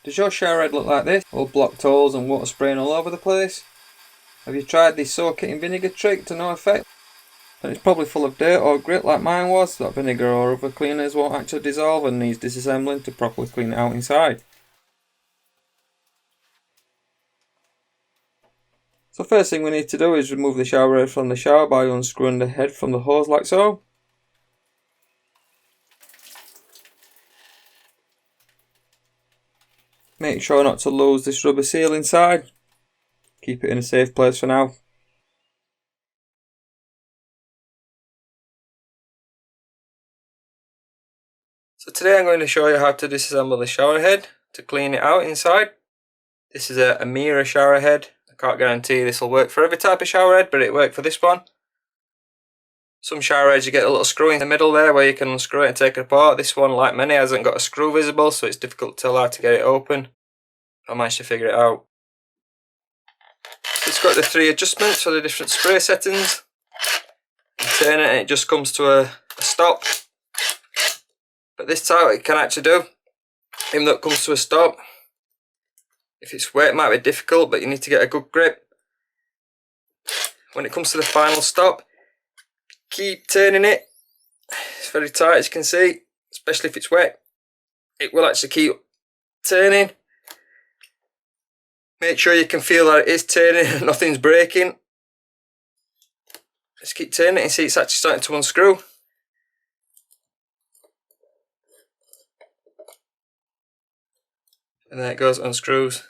Does your shower head look like this? All blocked holes and water spraying all over the place? Have you tried the soak it in vinegar trick to no effect? And it's probably full of dirt or grit like mine was. That vinegar or other cleaners won't actually dissolve and needs disassembling to properly clean it out inside. So first thing we need to do is remove the shower head from the shower by unscrewing the head from the hose like so. Make sure not to lose this rubber seal inside. Keep it in a safe place for now. So today I'm going to show you how to disassemble the shower head to clean it out inside. This is a Mira shower head. I can't guarantee this will work for every type of shower head, but it worked for this one. Some shower heads you get a little screw in the middle there where you can unscrew it and take it apart. This one, like many, hasn't got a screw visible, so it's difficult to tell how to get it open. I managed to figure it out. So it's got the 3 adjustments for the different spray settings. You turn it and it just comes to a stop. But this time it can actually do, even though it comes to a stop. If it's wet it might be difficult, but you need to get a good grip. When it comes to the final stop, keep turning it. It's very tight as you can see, especially if it's wet. It will actually keep turning. Make sure you can feel that it is turning and nothing's breaking. Just keep turning it and see it's actually starting to unscrew. And there it goes, unscrews.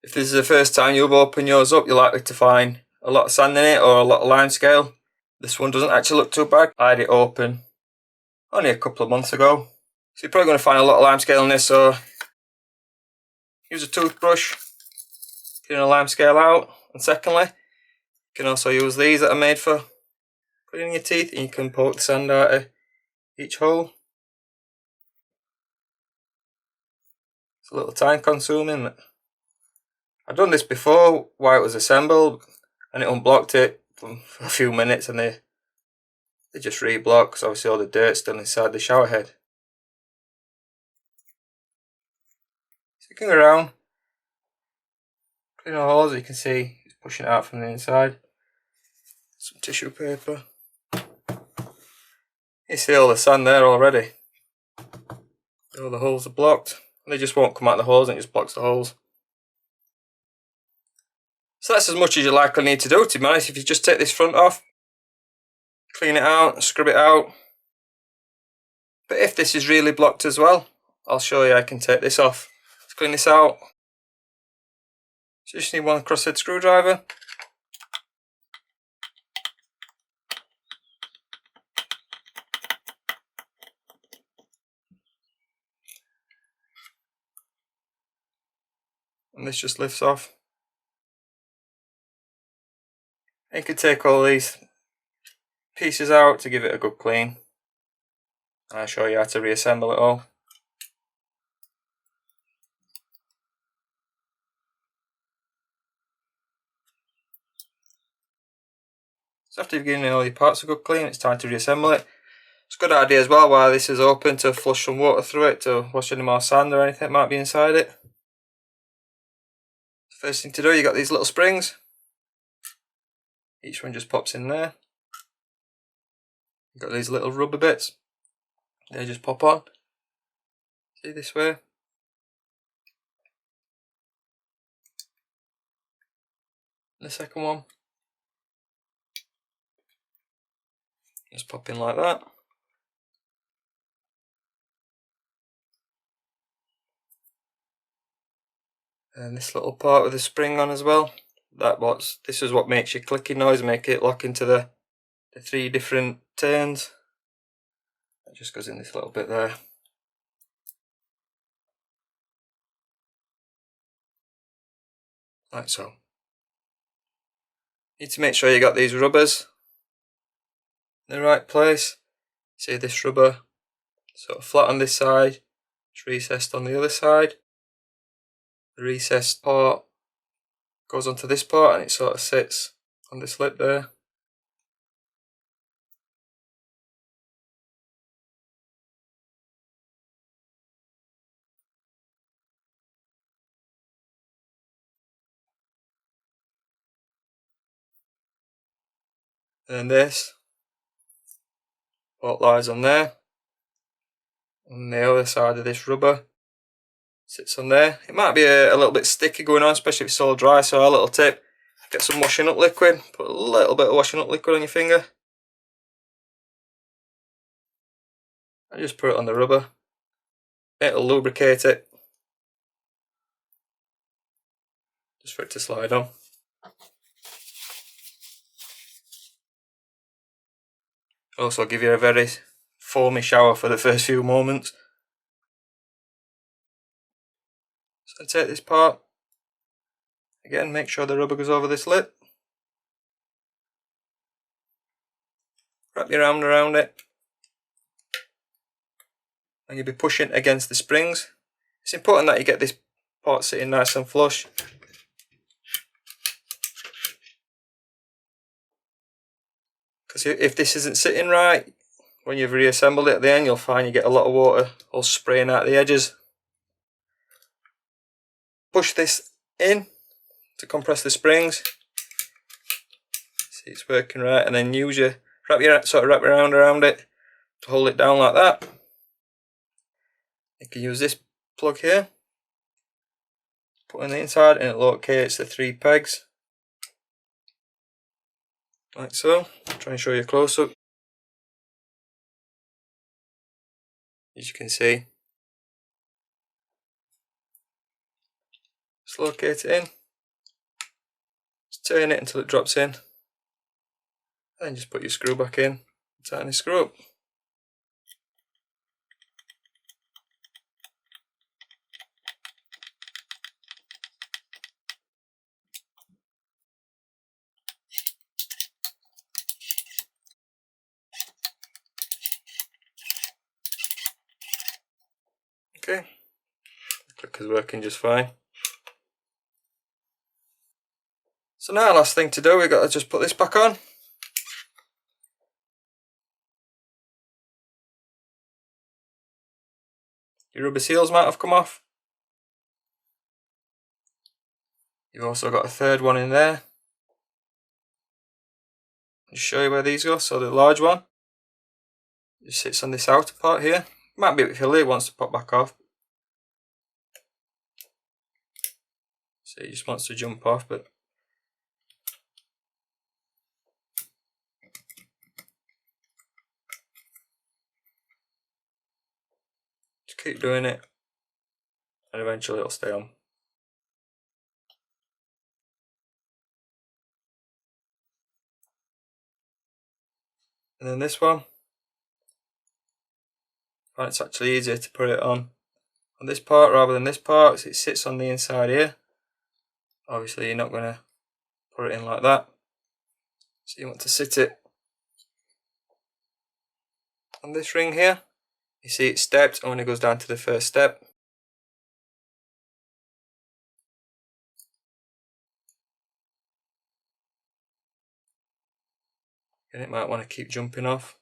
If this is the first time you've opened yours up, you're likely to find a lot of sand in it or a lot of limescale. This one doesn't actually look too bad. I had it open only a couple of months ago. So you're probably going to find a lot of limescale in this, so use a toothbrush, clean the limescale out. And secondly, you can also use these that are made for cleaning your teeth, and you can poke the sand out of each hole. It's a little time consuming, but I've done this before while it was assembled and it unblocked it for a few minutes and they just reblock because obviously all the dirt's still inside the shower head. So you can go around, clean the holes. You can see it's pushing it out from the inside. Some tissue paper. You see all the sand there already. All the holes are blocked. They just won't come out the holes and it just blocks the holes. So that's as much as you likely need to do, to be honest. If you just take this front off, clean it out, scrub it out. But if this is really blocked as well, I'll show you I can take this off. Let's clean this out. So you just need one crosshead screwdriver. And this just lifts off. And you can take all these pieces out to give it a good clean. I'll show you how to reassemble it all. So after you've given all your parts a good clean, it's time to reassemble it. It's a good idea as well while this is open to flush some water through it to wash any more sand or anything that might be inside it. First thing to do, you got these little springs. Each one just pops in there. You've got these little rubber bits. They just pop on. See this way. The second one. Just pop in like that. And this little part with the spring on as well. This is what makes your clicking noise, make it lock into the 3 different turns. It just goes in this little bit there. Like so. Need to make sure you got these rubbers in the right place. See this rubber sort of flat on this side, it's recessed on the other side. The recessed part goes onto this part and it sort of sits on this lip there. And then this bolt lies on there. On the other side of this rubber sits on there. It might be a little bit sticky going on, especially if it's all dry, so a little tip, get some washing up liquid, put a little bit of washing up liquid on your finger and just put it on the rubber. It'll lubricate it, just for it to slide on. Also give you a very foamy shower for the first few moments. So take this part, again make sure the rubber goes over this lip, wrap your arm around it, and you'll be pushing against the springs. It's important that you get this part sitting nice and flush. Because if this isn't sitting right, when you've reassembled it at the end, you'll find you get a lot of water all spraying out the edges. Push this in to compress the springs. See it's working right, and then use your wrap your arm around it to hold it down like that. You can use this plug here, put on the inside, and it locates the 3 pegs. Like so. I'll try and show you a close up. As you can see, just locate it in, just turn it until it drops in, and then just put your screw back in, tighten the screw up. Okay, the clicker's working just fine. So now last thing to do, we've got to just put this back on. Your rubber seals might have come off. You've also got a third one in there. I'll show you where these go. So the large one just sits on this outer part here. Might be a bit hilly, it wants to pop back off. So it just wants to jump off, but just keep doing it and eventually it'll stay on. And then this one, I find it's actually easier to put it on this part rather than this part, because it sits on the inside here. Obviously you're not going to put it in like that, so you want to sit it on this ring here. You see it's stepped, and when it goes down to the first step, and it might want to keep jumping off.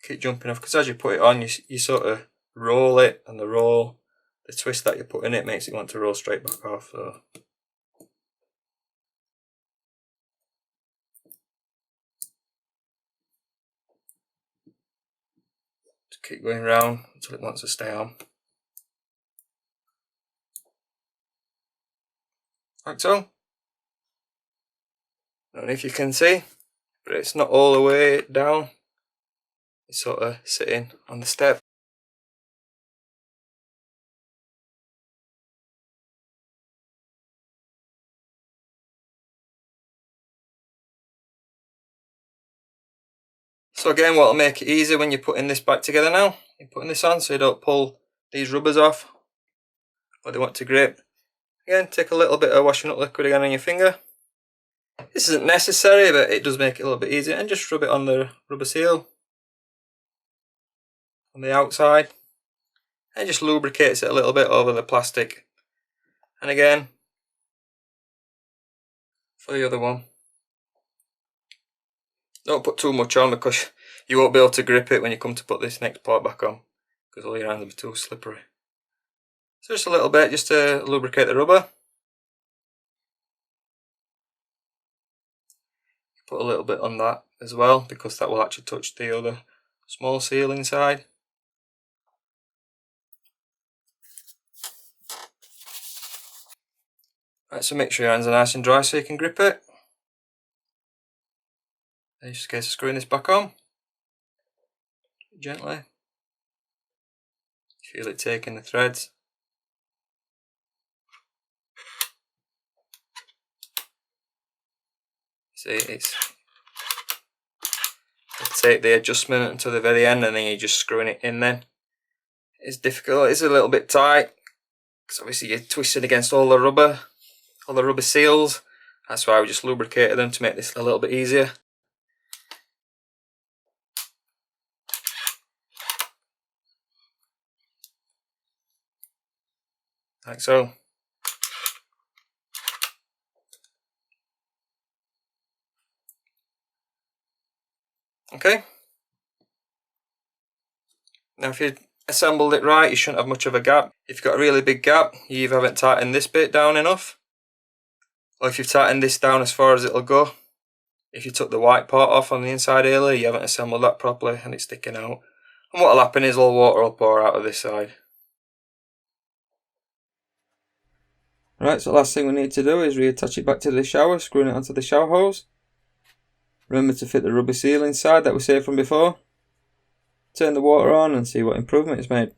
Keep jumping off, because as you put it on, you sort of roll it, and the twist that you put in it makes it want to roll straight back off. So just keep going round until it wants to stay on. Like so. I don't know if you can see, but it's not all the way down. It's sort of sitting on the step. So again, what will make it easier when you're putting this back together now, you're putting this on so you don't pull these rubbers off or they want to grip. Again, take a little bit of washing up liquid again on your finger. This isn't necessary, but it does make it a little bit easier, and just rub it on the rubber seal on the outside, and just lubricates it a little bit over the plastic. And again, for the other one, don't put too much on, because you won't be able to grip it when you come to put this next part back on, because all your hands will be too slippery. So just a little bit, just to lubricate the rubber. Put a little bit on that as well, because that will actually touch the other small seal inside. Right, so make sure your hands are nice and dry so you can grip it. And just a case of screwing this back on gently. Feel it taking the threads. See, it's take the adjustment until the very end, and then you're just screwing it in. Then it's difficult. It's a little bit tight because obviously you're twisting against all the rubber seals. That's why we just lubricated them to make this a little bit easier. Like so. Okay. Now if you assembled it right, you shouldn't have much of a gap. If you've got a really big gap, you either haven't tightened this bit down enough, or if you've tightened this down as far as it'll go. If you took the white part off on the inside earlier, you haven't assembled that properly and it's sticking out. And what'll happen is all water will pour out of this side. Right, so the last thing we need to do is reattach it back to the shower, screwing it onto the shower hose. Remember to fit the rubber seal inside that we saved from before. Turn the water on and see what improvement it's made.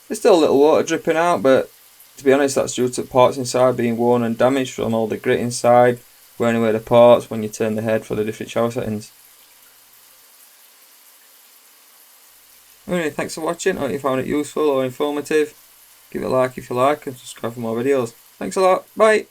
There's still a little water dripping out, but to be honest, that's due to parts inside being worn and damaged from all the grit inside, wearing away the parts when you turn the head for the different shower settings. Anyway, thanks for watching. I hope you found it useful or informative. Give it a like if you like and subscribe for more videos. Thanks a lot. Bye.